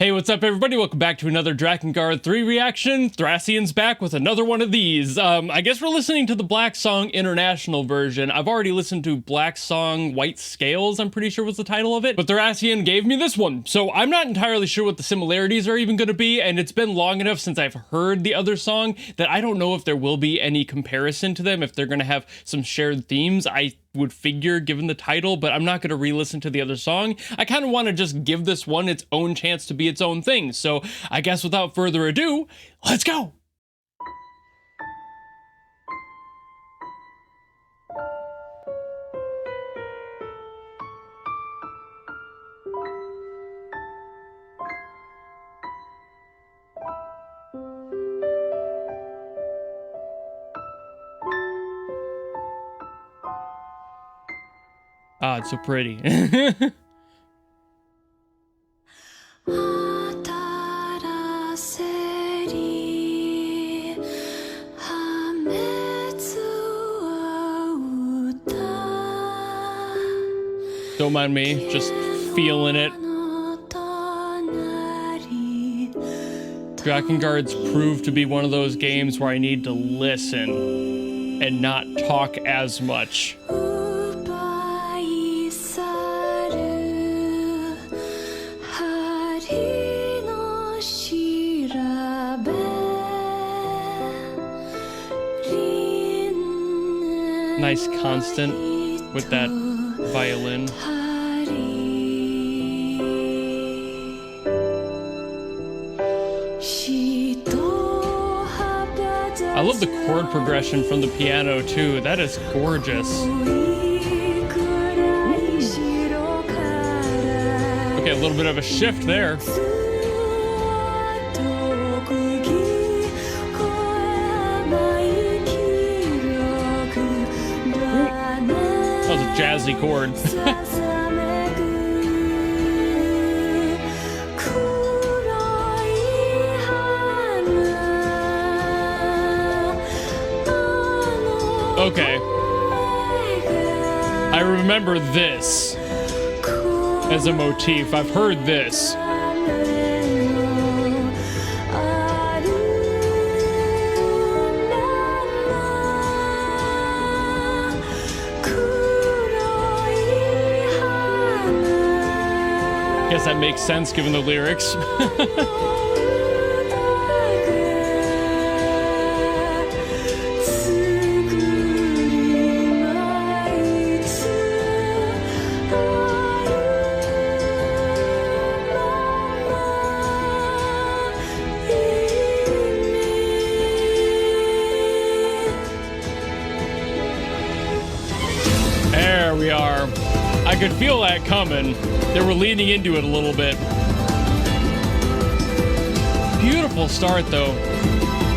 Hey, what's up everybody? Welcome back to another Drakengard 3 reaction. Thracian's back with another one of these. I guess we're listening to the Black Song International version. I've already listened to Black Song White Scales, I'm pretty sure was the title of it. But Thracian gave me this one. So I'm not entirely sure what the similarities are even going to be, and it's been long enough since I've heard the other song that I don't know if there will be any comparison to them, if they're going to have some shared themes. I would figure given the title, but I'm not going to re-listen to the other song. I kind of want to just give this one its own chance to be its own thing. So I guess without further ado, let's go. Ah, it's so pretty. Don't mind me, just feeling it. Drakengard's proved to be one of those games where I need to listen and not talk as much. Nice constant with that violin. I love the chord progression from the piano too. That is gorgeous. Okay, a little bit of a shift there. That was a jazzy chord. Okay. I remember this as a motif. I've heard this. Guess that makes sense given the lyrics. There we are. I could feel that coming. They were leaning into it a little bit. Beautiful start though.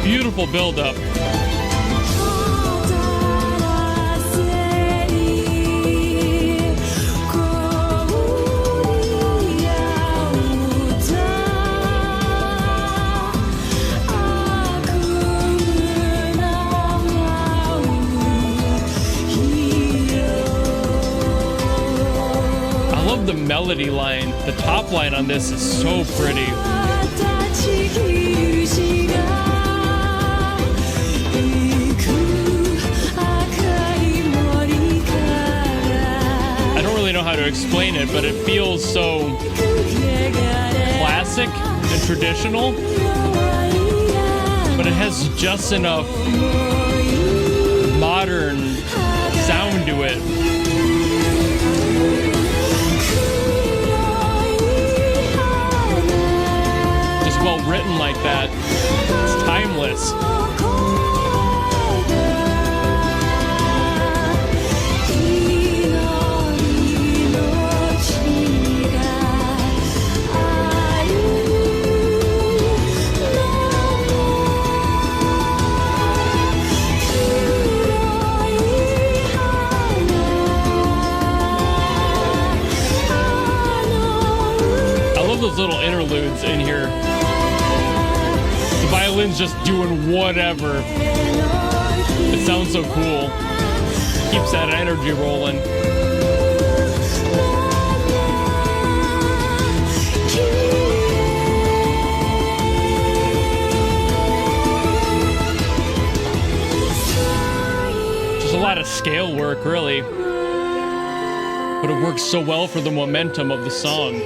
Beautiful build up. The melody line, the top line on this is so pretty. I don't really know how to explain it, but it feels so classic and traditional, but it has just enough modern sound to it. Well written like that. It's timeless. I love those little interludes in here. Violin's just doing whatever. It sounds so cool. Keeps that energy rolling. of scale work, really. But it works so well for the momentum of the song.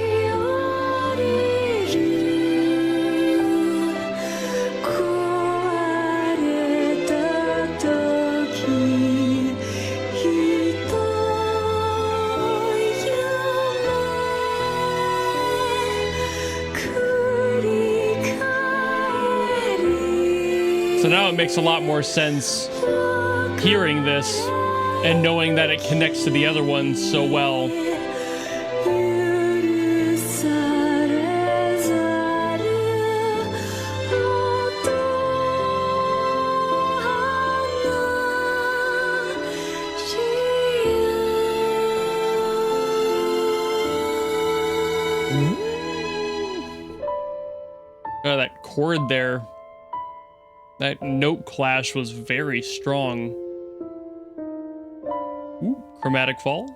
So now it makes a lot more sense hearing this and knowing that it connects to the other ones so well. Oh, that chord there. That note clash was very strong. Ooh, chromatic fall.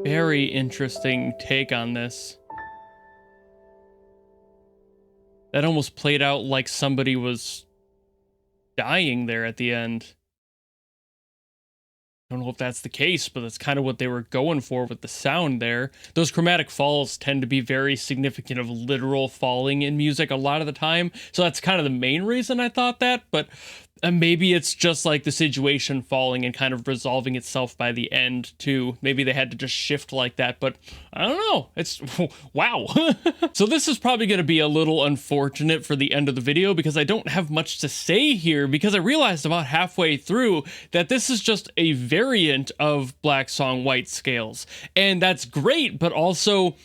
Very interesting take on this. That almost played out like somebody was dying there at the end. I don't know if that's the case, but that's kind of what they were going for with the sound there. Those chromatic falls tend to be very significant of literal falling in music a lot of the time. So that's kind of the main reason I thought that, but maybe it's just like the situation falling and kind of resolving itself by the end too. Maybe they had to just shift like that, but I don't know. It's wow. So this is probably going to be a little unfortunate for the end of the video because I don't have much to say here, because I realized about halfway through that this is just a variant of Black Song White Scales. And that's great, but also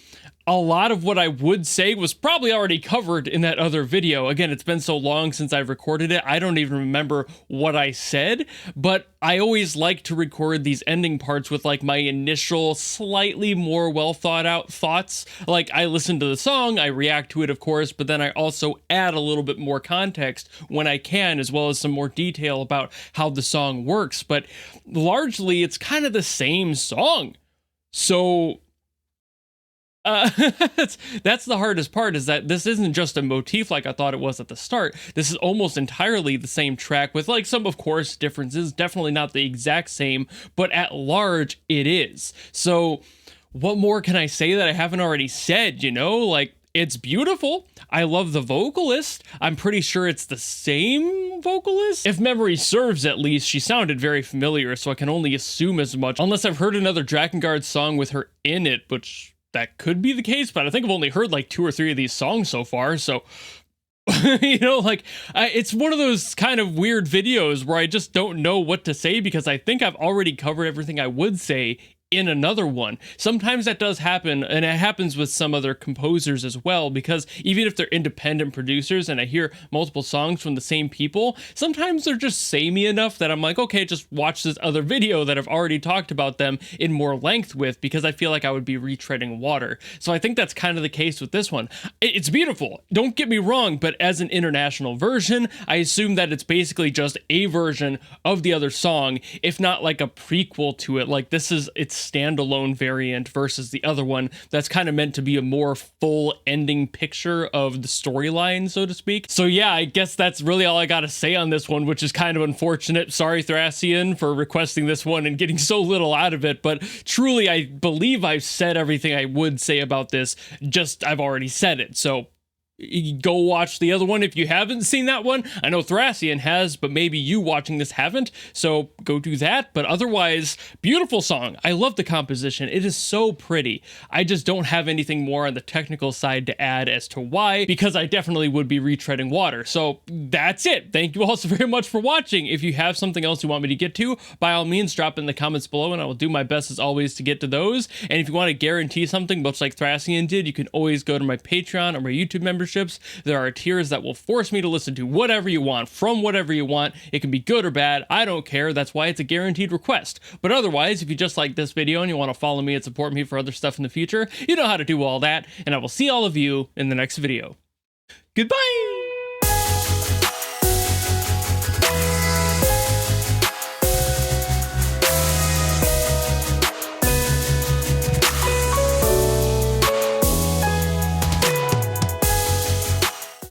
a lot of what I would say was probably already covered in that other video. Again, it's been so long since I've recorded it, I don't even remember what I said, but I always like to record these ending parts with like my initial, slightly more well thought out thoughts. Like, I listen to the song, I react to it, of course, but then I also add a little bit more context when I can, as well as some more detail about how the song works. But largely, it's kind of the same song. So that's the hardest part, is that this isn't just a motif like I thought it was at the start. This is almost entirely the same track with like some, of course, differences. Definitely not the exact same, but at large it is. So what more can I say that I haven't already said, you know? Like, it's beautiful. I love the vocalist. I'm pretty sure it's the same vocalist. If memory serves, at least, she sounded very familiar, so I can only assume as much, unless I've heard another Drakengard song with her in it, which that could be the case, but I think I've only heard like 2 or 3 of these songs so far, so you know, like, it's one of those kind of weird videos where I just don't know what to say, because I think I've already covered everything I would say in another one. Sometimes that does happen, and it happens with some other composers as well, because even if they're independent producers and I hear multiple songs from the same people, sometimes they're just samey enough that I'm like, okay, just watch this other video that I've already talked about them in more length with, because I feel like I would be retreading water. So I think that's kind of the case with this one. It's beautiful, don't get me wrong, but as an international version, I assume that it's basically just a version of the other song, if not like a prequel to it. Like, this is its standalone variant versus the other one that's kind of meant to be a more full ending picture of the storyline, so to speak. So yeah, I guess that's really all I gotta say on this one, which is kind of unfortunate. Sorry, Thracian, for requesting this one and getting so little out of it, but truly, I believe I've said everything I would say about this, just I've already said it. So go watch the other one if you haven't seen that one. I know Thracian has, but maybe you watching this haven't, so go do that. But otherwise, beautiful song. I love the composition. It is so pretty. I just don't have anything more on the technical side to add as to why, because I definitely would be retreading water. So that's it. Thank you all so very much for watching. If you have something else you want me to get to, by all means, drop in the comments below, and I will do my best as always to get to those. And if you want to guarantee something, much like Thracian did, you can always go to my Patreon or my YouTube membership. There are tiers that will force me to listen to whatever you want, from whatever you want. It can be good or bad, I don't care. That's why it's a guaranteed request. But otherwise, if you just like this video and you want to follow me and support me for other stuff in the future, you know how to do all that, and I will see all of you in the next video. Goodbye!